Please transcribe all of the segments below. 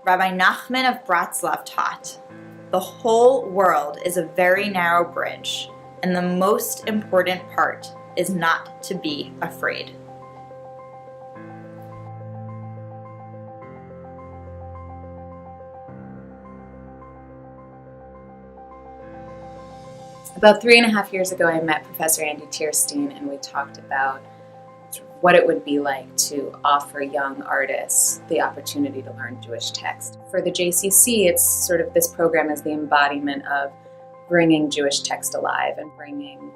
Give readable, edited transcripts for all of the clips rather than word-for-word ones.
Rabbi Nachman of Bratslav taught, "The whole world is a very narrow bridge, and the most important part is not to be afraid." About 3.5 years ago, I met Professor Andy Tierstein, and we talked about what it would be like to offer young artists the opportunity to learn Jewish text. For the JCC, it's sort of, this program is the embodiment of bringing Jewish text alive and bringing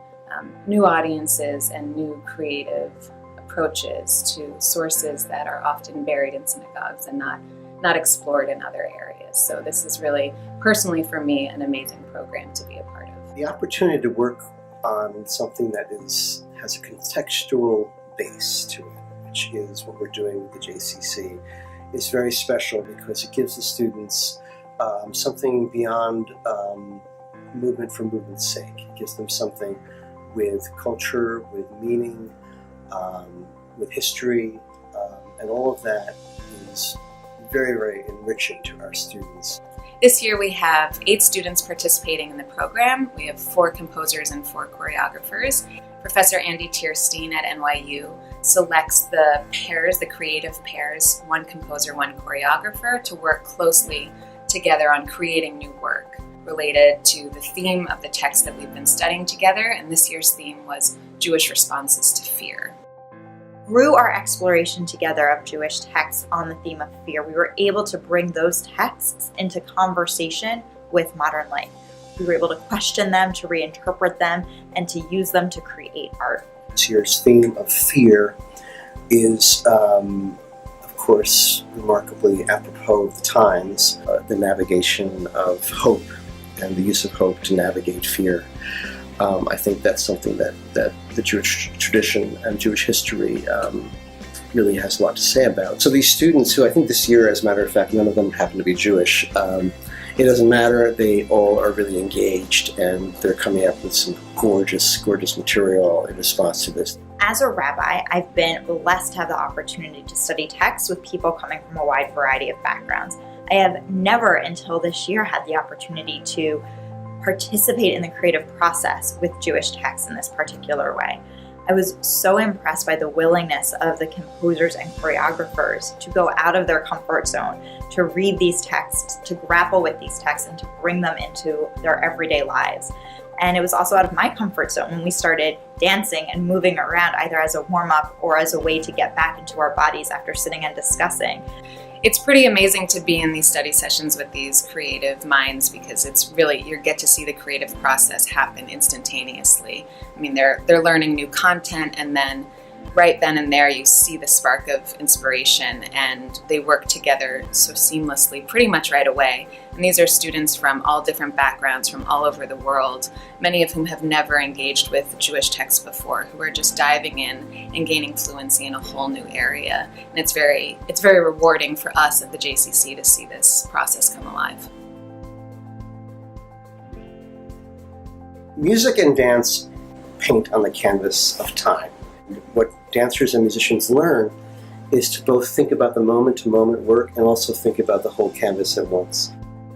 new audiences and new creative approaches to sources that are often buried in synagogues and not explored in other areas. So this is really, personally for me, an amazing program to be a part of. The opportunity to work on something that has a contextual base to it, which is what we're doing with the JCC, is very special because it gives the students something beyond movement for movement's sake. It gives them something with culture, with meaning, with history, and all of that is very, very enriching to our students. This year we have 8 students participating in the program. We have 4 composers and 4 choreographers. Professor Andy Tierstein at NYU selects the pairs, the creative pairs, 1 composer, 1 choreographer, to work closely together on creating new work related to the theme of the text that we've been studying together. And this year's theme was Jewish responses to fear. Through our exploration together of Jewish texts on the theme of fear, we were able to bring those texts into conversation with modern life. We were able to question them, to reinterpret them, and to use them to create art. This year's theme of fear is, of course, remarkably apropos of the times, the navigation of hope and the use of hope to navigate fear. I think that's something that the Jewish tradition and Jewish history really has a lot to say about. So these students, who I think this year, as a matter of fact, none of them happen to be Jewish, it doesn't matter, they all are really engaged and they're coming up with some gorgeous, gorgeous material in response to this. As a rabbi, I've been blessed to have the opportunity to study text with people coming from a wide variety of backgrounds. I have never until this year had the opportunity to participate in the creative process with Jewish texts in this particular way. I was so impressed by the willingness of the composers and choreographers to go out of their comfort zone, to read these texts, to grapple with these texts, and to bring them into their everyday lives. And it was also out of my comfort zone when we started dancing and moving around, either as a warm-up or as a way to get back into our bodies after sitting and discussing. It's pretty amazing to be in these study sessions with these creative minds, because it's really, you get to see the creative process happen instantaneously. I mean, they're learning new content, and then right then and there you see the spark of inspiration, and they work together so seamlessly pretty much right away. And these are students from all different backgrounds, from all over the world, many of whom have never engaged with Jewish texts before, who are just diving in and gaining fluency in a whole new area. And it's very rewarding for us at the JCC to see this process come alive. Music and dance paint on the canvas of time. What dancers and musicians learn is to both think about the moment-to-moment work and also think about the whole canvas at once.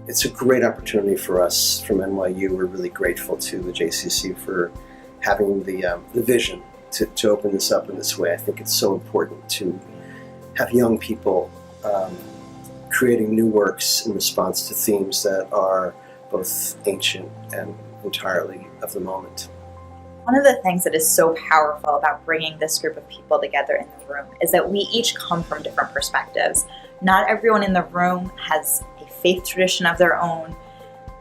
It's a great opportunity for us from NYU. We're really grateful to the JCC for having the vision to open this up in this way. I think it's so important to have young people creating new works in response to themes that are both ancient and entirely of the moment. One of the things that is so powerful about bringing this group of people together in the room is that we each come from different perspectives. Not everyone in the room has a faith tradition of their own.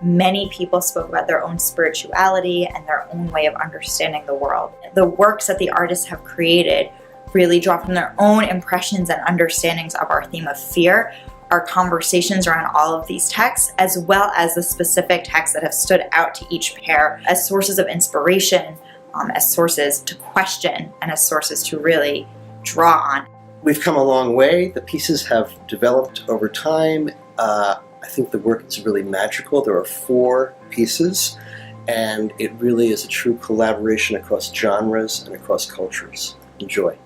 Many people spoke about their own spirituality and their own way of understanding the world. The works that the artists have created really draw from their own impressions and understandings of our theme of fear, our conversations around all of these texts, as well as the specific texts that have stood out to each pair as sources of inspiration, as sources to question, and as sources to really draw on. We've come a long way. The pieces have developed over time. I think the work is really magical. There are 4 pieces, and it really is a true collaboration across genres and across cultures. Enjoy.